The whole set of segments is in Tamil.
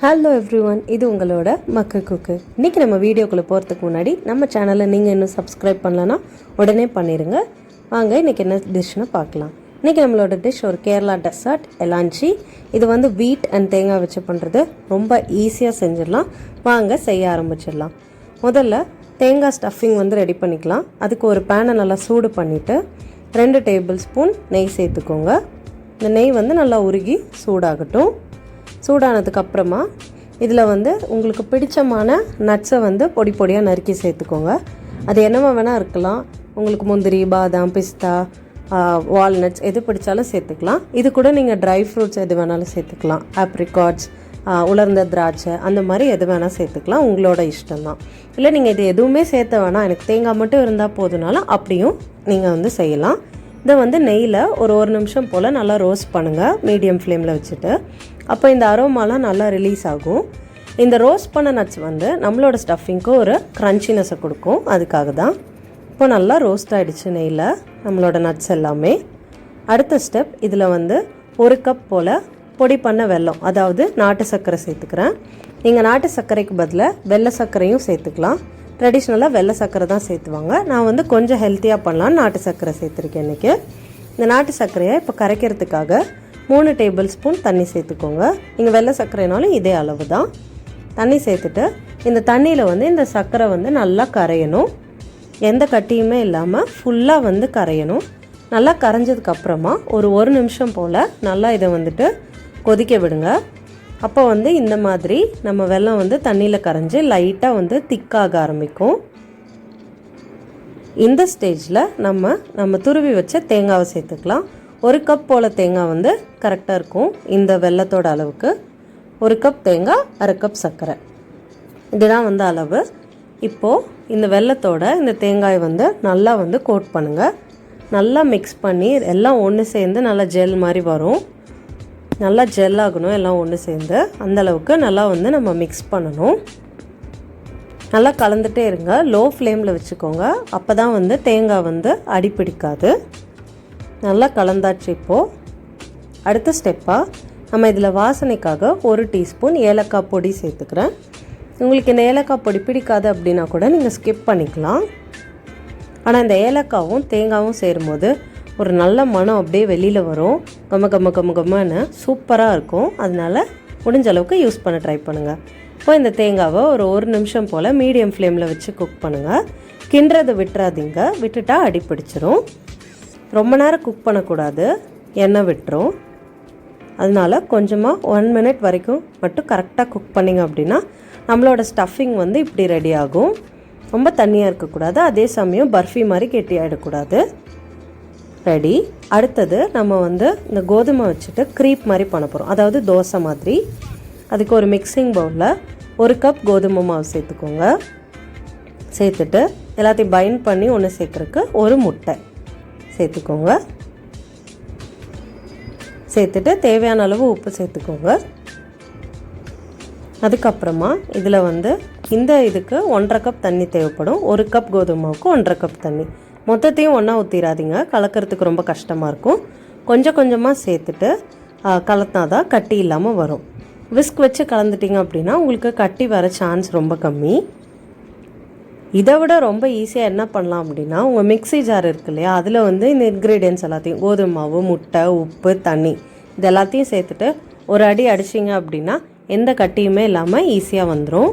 ஹலோ எவ்ரிவன், இது உங்களோட மக்கு குக்கு. இன்றைக்கி நம்ம வீடியோக்குள்ளே போகிறதுக்கு முன்னாடி நம்ம சேனலை நீங்கள் இன்னும் சப்ஸ்கிரைப் பண்ணலன்னா உடனே பண்ணிடுங்க. வாங்க இன்றைக்கி என்ன டிஷ்னு பார்க்கலாம். இன்றைக்கி நம்மளோட டிஷ் ஒரு கேரளா டெசர்ட் எலான்ச்சி. இது வந்து வீட் அண்ட் தேங்காய் வச்சு பண்ணுறது ரொம்ப ஈஸியாக செஞ்சிடலாம். வாங்க செய்ய ஆரம்பிச்சிடலாம். முதல்ல தேங்காய் ஸ்டஃபிங் வந்து ரெடி பண்ணிக்கலாம். அதுக்கு ஒரு பேனை நல்லா சூடு பண்ணிவிட்டு 2 டேபிள் ஸ்பூன் நெய் சேர்த்துக்கோங்க. இந்த நெய் வந்து நல்லா உருகி சூடாகட்டும். சூடானதுக்கப்புறமா இதில் வந்து உங்களுக்கு பிடிச்சமான நட்ஸை வந்து பொடி பொடியாக நறுக்கி சேர்த்துக்கோங்க. அது என்னவா வேணால் இருக்கலாம். உங்களுக்கு முந்திரி, பாதாம், பிஸ்தா, வால்நட்ஸ் எது பிடிச்சாலும் சேர்த்துக்கலாம். இது கூட நீங்கள் ட்ரை ஃப்ரூட்ஸ் எது வேணாலும் சேர்த்துக்கலாம். ஆப்ரிகாட்ஸ், உலர்ந்த திராட்சை, அந்த மாதிரி எது வேணால் சேர்த்துக்கலாம். உங்களோட இஷ்டம்தான். இல்லை நீங்கள் இது எதுவுமே சேர்த்த வேணாம், எனக்கு தேங்காய் மட்டும் இருந்தால் போதுனாலும் அப்படியும் நீங்கள் வந்து செய்யலாம். இதை வந்து நெய்யில் ஒரு நிமிஷம் போல் நல்லா ரோஸ்ட் பண்ணுங்கள், மீடியம் ஃப்ளேமில் வச்சுட்டு. அப்போ இந்த அரோமாலாம் நல்லா ரிலீஸ் ஆகும். இந்த ரோஸ்ட் பண்ண நட்ஸ் வந்து நம்மளோட ஸ்டஃபிங்க்கு ஒரு க்ரன்ச்சினஸை கொடுக்கும். அதுக்காக தான். இப்போ நல்லா ரோஸ்ட் ஆகிடுச்சு நெய்யில் நம்மளோட நட்ஸ் எல்லாமே. அடுத்த ஸ்டெப், இதில் வந்து 1 கப் போல் பொடி பண்ண வெல்லம், அதாவது நாட்டு சர்க்கரை சேர்த்துக்கிறேன். நீங்கள் நாட்டு சர்க்கரைக்கு பதிலாக வெள்ளை சர்க்கரையும் சேர்த்துக்கலாம். ட்ரெடிஷ்னலாக வெள்ளை சர்க்கரை தான் சேர்த்துவாங்க. நான் வந்து கொஞ்சம் ஹெல்த்தியாக பண்ணலான்னு நாட்டு சர்க்கரை சேர்த்துருக்கேன் இன்றைக்கி. இந்த நாட்டு சர்க்கரையை இப்போ கரைக்கிறதுக்காக 3 டேபிள் ஸ்பூன் தண்ணி சேர்த்துக்கோங்க. நீங்கள் வெள்ளை சர்க்கரைனாலும் இதே அளவு தான் தண்ணி சேர்த்துட்டு, இந்த தண்ணியில் வந்து இந்த சர்க்கரை வந்து நல்லா கரையணும். எந்த கட்டியுமே இல்லாமல் ஃபுல்லாக வந்து கரையணும். நல்லா கரைஞ்சதுக்கப்புறமா ஒரு நிமிஷம் போல் நல்லா இதை வந்துட்டு கொதிக்க விடுங்க. அப்போ வந்து இந்த மாதிரி நம்ம வெல்லம் வந்து தண்ணியில் கரைஞ்சி லைட்டாக வந்து திக்காக ஆரம்பிக்கும். இந்த ஸ்டேஜில் நம்ம துருவி வச்ச தேங்காவை சேர்த்துக்கலாம். 1 கப் போல் தேங்காய் வந்து கரெக்டாக இருக்கும். இந்த வெல்லத்தோட அளவுக்கு 1 கப் தேங்காய், 1/2 கப் சர்க்கரை, இதுதான் வந்து அளவு. இப்போது இந்த வெல்லத்தோட இந்த தேங்காய் வந்து நல்லா வந்து கோட் பண்ணுங்கள். நல்லா மிக்ஸ் பண்ணி எல்லாம் ஒன்று சேர்ந்து நல்லா ஜெல் மாதிரி வரும். நல்லா ஜெல் ஆகணும் எல்லாம் ஒன்று சேர்ந்து. அந்தளவுக்கு நல்லா வந்து நம்ம மிக்ஸ் பண்ணணும். நல்லா கலந்துகிட்டே இருங்க. லோ ஃப்ளேமில் வச்சுக்கோங்க. அப்போ தான் வந்து தேங்காய் வந்து அடி பிடிக்காது. நல்லா கலந்தாச்சு. இப்போது அடுத்த ஸ்டெப்பாக நம்ம இதில் வாசனைக்காக 1 டீஸ்பூன் ஏலக்காய் பொடி சேர்த்துக்கிறேன். உங்களுக்கு இந்த ஏலக்காய் பொடி பிடிக்காது அப்படின்னா கூட நீங்கள் ஸ்கிப் பண்ணிக்கலாம். ஆனால் இந்த ஏலக்காவும் தேங்காயும் சேரும்போது ஒரு நல்ல மனம் அப்படியே வெளியில் வரும். கம்மன்னு சூப்பராக இருக்கும். அதனால் முடிஞ்ச அளவுக்கு யூஸ் பண்ண ட்ரை பண்ணுங்கள். இப்போ இந்த தேங்காவை ஒரு நிமிஷம் போல் மீடியம் ஃப்ளேமில் வச்சு குக் பண்ணுங்கள். கிண்டுறதை விட்டுறாதீங்க, விட்டுட்டா அடி பிடிச்சிரும். ரொம்ப நேரம் குக் பண்ணக்கூடாது, எண்ணெய் விட்டுரும். அதனால் கொஞ்சமாக 1 மினிட் வரைக்கும் மட்டும் கரெக்டாக குக் பண்ணிங்க அப்படின்னா நம்மளோட ஸ்டஃபிங் வந்து இப்படி ரெடி ஆகும். ரொம்ப தண்ணியாக இருக்கக்கூடாது, அதே சமயம் பர்ஃபி மாதிரி கெட்டியாகிடக்கூடாது. ரெடி. அடுத்தது நம்ம வந்து இந்த கோதுமை வச்சுட்டு க்ரீப் மாதிரி பண்ண போகிறோம், அதாவது தோசை மாதிரி. அதுக்கு ஒரு மிக்சிங் பவுலில் 1 கப் கோதுமை மாவு சேர்த்துக்கோங்க. சேர்த்துட்டு எல்லாத்தையும் பைண்ட் பண்ணி ஒன்று சேர்க்குறதுக்கு 1 முட்டை சேர்த்துக்கோங்க. சேர்த்துட்டு தேவையான அளவு உப்பு சேர்த்துக்கோங்க. அதுக்கப்புறமா இதில் வந்து இந்த இதுக்கு 1/2 கப் தண்ணி தேவைப்படும். 1 கப் கோதுமை மாவுக்கு 1/2 கப் தண்ணி. மொத்தத்தையும் ஒன்றா ஊற்றிடாதீங்க, கலக்கிறதுக்கு ரொம்ப கஷ்டமாக இருக்கும். கொஞ்சம் கொஞ்சமாக சேர்த்துட்டு கலத்தினா தான் கட்டி இல்லாமல் வரும். விஸ்க் வச்சு கலந்துட்டிங்க அப்படின்னா உங்களுக்கு கட்டி வர சான்ஸ் ரொம்ப கம்மி. இதை விட ரொம்ப ஈஸியாக என்ன பண்ணலாம் அப்படின்னா, உங்கள் மிக்ஸி ஜார் இருக்கு இல்லையா, அதில் வந்து இந்த இன்க்ரீடியன்ட்ஸ் எல்லாத்தையும் கோதுமை மாவு, முட்டை, உப்பு, தண்ணி இது எல்லாத்தையும் சேர்த்துட்டு ஒரு அடி அடிச்சிங்க அப்படின்னா எந்த கட்டியுமே இல்லாமல் ஈஸியாக வந்துடும்.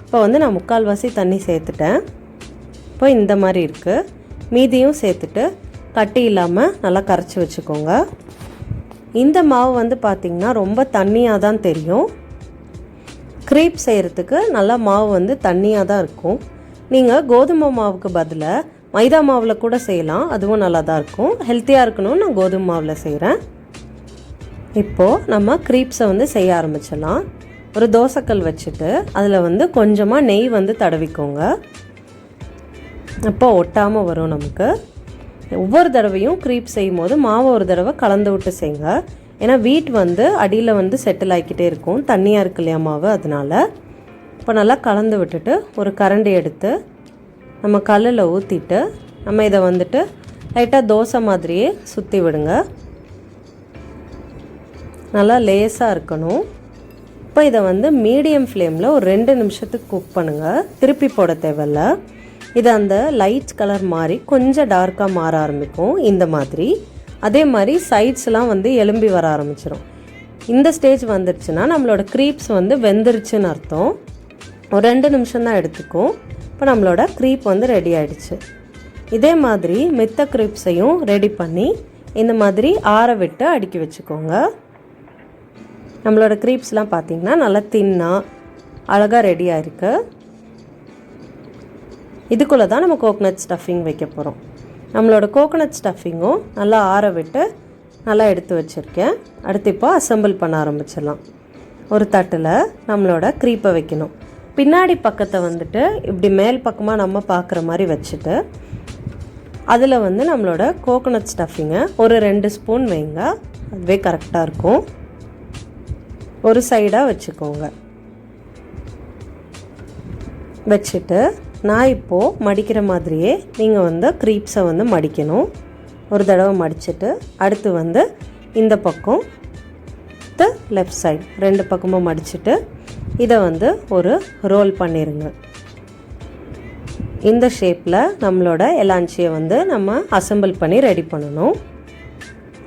இப்போ வந்து நான் 3/4 தண்ணி சேர்த்துட்டேன். இப்போ இந்த மாதிரி இருக்குது. மீதியும் சேர்த்துட்டு கட்டி இல்லாமல் நல்லா கரைச்சி வச்சுக்கோங்க. இந்த மாவு வந்து பார்த்திங்கன்னா ரொம்ப தண்ணியாக தான் தெரியும். க்ரீப் செய்கிறதுக்கு நல்லா மாவு வந்து தண்ணியாக தான் இருக்கும். நீங்கள் கோதுமை மாவுக்கு பதிலாக மைதா மாவில் கூட செய்யலாம், அதுவும் நல்லா தான் இருக்கும். ஹெல்த்தியாக இருக்கணும்னு நான் கோதுமை மாவில் செய்கிறேன். இப்போது நம்ம க்ரீப்ஸை வந்து செய்ய ஆரம்பிச்சிடலாம். ஒரு தோசைக்கல் வச்சுட்டு அதில் வந்து கொஞ்சமாக நெய் வந்து தடவிக்கோங்க. அப்போ ஒட்டாமல் வரும் நமக்கு. ஒவ்வொரு தடவையும் க்ரீப் செய்யும் போது மாவை ஒரு தடவை கலந்து விட்டு செய்யுங்க. ஏன்னா வீட் வந்து அடியில் வந்து செட்டில் ஆகிக்கிட்டே இருக்கும், தண்ணியாக இருக்கு இல்லையா மாவு, அதனால். இப்போ நல்லா கலந்து விட்டுட்டு ஒரு கரண்டி எடுத்து நம்ம கல்லில் ஊற்றிட்டு நம்ம இதை வந்துட்டு லைட்டாக தோசை மாதிரியே சுற்றி விடுங்க. நல்லா லேஸாக இருக்கணும். இப்போ இப்போ இதை வந்து மீடியம் ஃப்ளேமில் ஒரு 2 நிமிஷத்துக்கு குக் பண்ணுங்கள். திருப்பி போட தேவையில்ல. இது அந்த லைட் கலர் மாதிரி கொஞ்சம் டார்க்காக மாற ஆரம்பிக்கும் இந்த மாதிரி. அதே மாதிரி சைட்ஸ்லாம் வந்து எலும்பி வர ஆரம்பிச்சிடும். இந்த ஸ்டேஜ் வந்துருச்சுன்னா நம்மளோட க்ரீப்ஸ் வந்து வெந்துருச்சுன்னு அர்த்தம். ஒரு 2 நிமிஷம் தான் எடுத்துக்கும். இப்போ நம்மளோட க்ரீப் வந்து ரெடி ஆகிடுச்சு. இதே மாதிரி மித்த க்ரீப்ஸையும் ரெடி பண்ணி இந்த மாதிரி ஆற விட்டு அடுக்கி வச்சுக்கோங்க. நம்மளோட க்ரீப்ஸ்லாம் பார்த்திங்கன்னா நல்லா தின்னாக அழகாக ரெடியாக இருக்குது. இதுக்குள்ளே தான் நம்ம கோகனட் ஸ்டஃபிங் வைக்க போகிறோம். நம்மளோட கோகனட் ஸ்டஃபிங்கும் நல்லா ஆற விட்டு நல்லா எடுத்து வச்சுருக்கேன். அடுத்து இப்போ அசெம்பிள் பண்ண ஆரம்பிச்சிடலாம். ஒரு தட்டில் நம்மளோட க்ரீப்பை வைக்கணும். பின்னாடி பக்கத்தை வந்துட்டு இப்படி மேல் பக்கமாக நம்ம பார்க்குற மாதிரி வச்சுட்டு அதில் வந்து நம்மளோட கோகனட் ஸ்டஃபிங்கை ஒரு 2 ஸ்பூன் வைங்க. அதுவே கரெக்டாக இருக்கும். ஒரு சைடாக வச்சுக்கோங்க. வச்சுட்டு நான் இப்போது மடிக்கிற மாதிரியே நீங்கள் வந்து க்ரீப்ஸை வந்து மடிக்கணும். ஒரு தடவை மடிச்சுட்டு அடுத்து வந்து இந்த பக்கம் லெஃப்ட் சைடு 2 பக்கமும் மடிச்சுட்டு இதை வந்து ஒரு ரோல் பண்ணிடுங்க. இந்த ஷேப்பில் நம்மளோட எலாஞ்சியை வந்து நம்ம அசெம்பிள் பண்ணி ரெடி பண்ணணும்.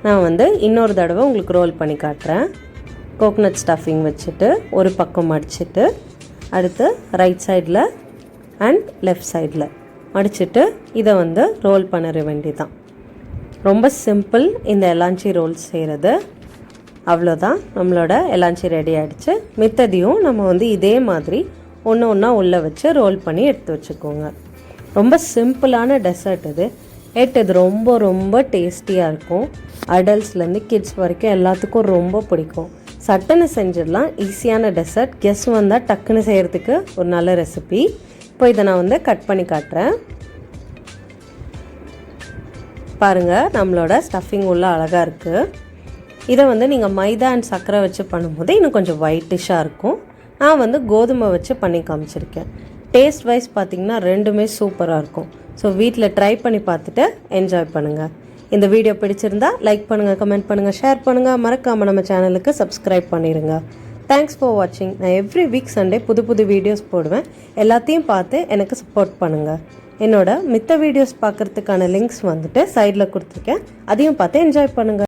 நான் வந்து இன்னொரு தடவை உங்களுக்கு ரோல் பண்ணி காட்டுறேன். கோகனட் ஸ்டஃபிங் வச்சுட்டு ஒரு பக்கம் மடிச்சுட்டு அடுத்து ரைட் சைடில் அண்ட் லெஃப்ட் சைடில் மடிச்சுட்டு இதை வந்து ரோல் பண்ண வேண்டியதான். ரொம்ப சிம்பிள் இந்த எலாஞ்சி ரோல் செய்கிறது. அவ்வளோதான், நம்மளோட எலாஞ்சி ரெடி ஆகிடுச்சு. மித்ததையும் நம்ம வந்து இதே மாதிரி ஒன்று ஒன்றா உள்ளே வச்சு ரோல் பண்ணி எடுத்து வச்சுக்கோங்க. ரொம்ப சிம்பிளான டெசர்ட் இது. இது ரொம்ப ரொம்ப டேஸ்டியாக இருக்கும். அடல்ட்ஸ்லேருந்து கிட்ஸ் வரைக்கும் எல்லாத்துக்கும் ரொம்ப பிடிக்கும். சட்டுன்னு செஞ்சிடலாம். ஈஸியான டெசர்ட். கெஸ்ட் வந்தால் டக்குன்னு செய்கிறதுக்கு ஒரு நல்ல ரெசிபி. இப்போ இதை நான் வந்து கட் பண்ணி காட்டுறேன். பாருங்கள், நம்மளோட ஸ்டஃபிங் உள்ள அழகாக இருக்குது. இதை வந்து நீங்கள் மைதா அண்ட் சர்க்கரை வச்சு பண்ணும்போது இன்னும் கொஞ்சம் ஒயிட்டிஷாக இருக்கும். நான் வந்து கோதுமை வச்சு பண்ணி காமிச்சிருக்கேன். டேஸ்ட் வைஸ் பார்த்திங்கன்னா ரெண்டுமே சூப்பராக இருக்கும். ஸோ வீட்டில் ட்ரை பண்ணி பார்த்துட்டு என்ஜாய் பண்ணுங்கள். இந்த வீடியோ பிடிச்சிருந்தா லைக் பண்ணுங்கள், கமெண்ட் பண்ணுங்கள், ஷேர் பண்ணுங்கள். மறக்காமல் நம்ம சேனலுக்கு சப்ஸ்கிரைப் பண்ணிடுங்க. தேங்க்ஸ் ஃபார் வாட்சிங். நான் எவ்ரி வீக் சண்டே புது வீடியோஸ் போடுவேன். எல்லாத்தையும் பார்த்து எனக்கு சப்போர்ட் பண்ணுங்கள். என்னோட மித்த வீடியோஸ் பார்க்குறதுக்கான லிங்க்ஸ் வந்துட்டு சைடில் கொடுத்துருக்கேன். அதையும் பார்த்து என்ஜாய் பண்ணுங்கள்.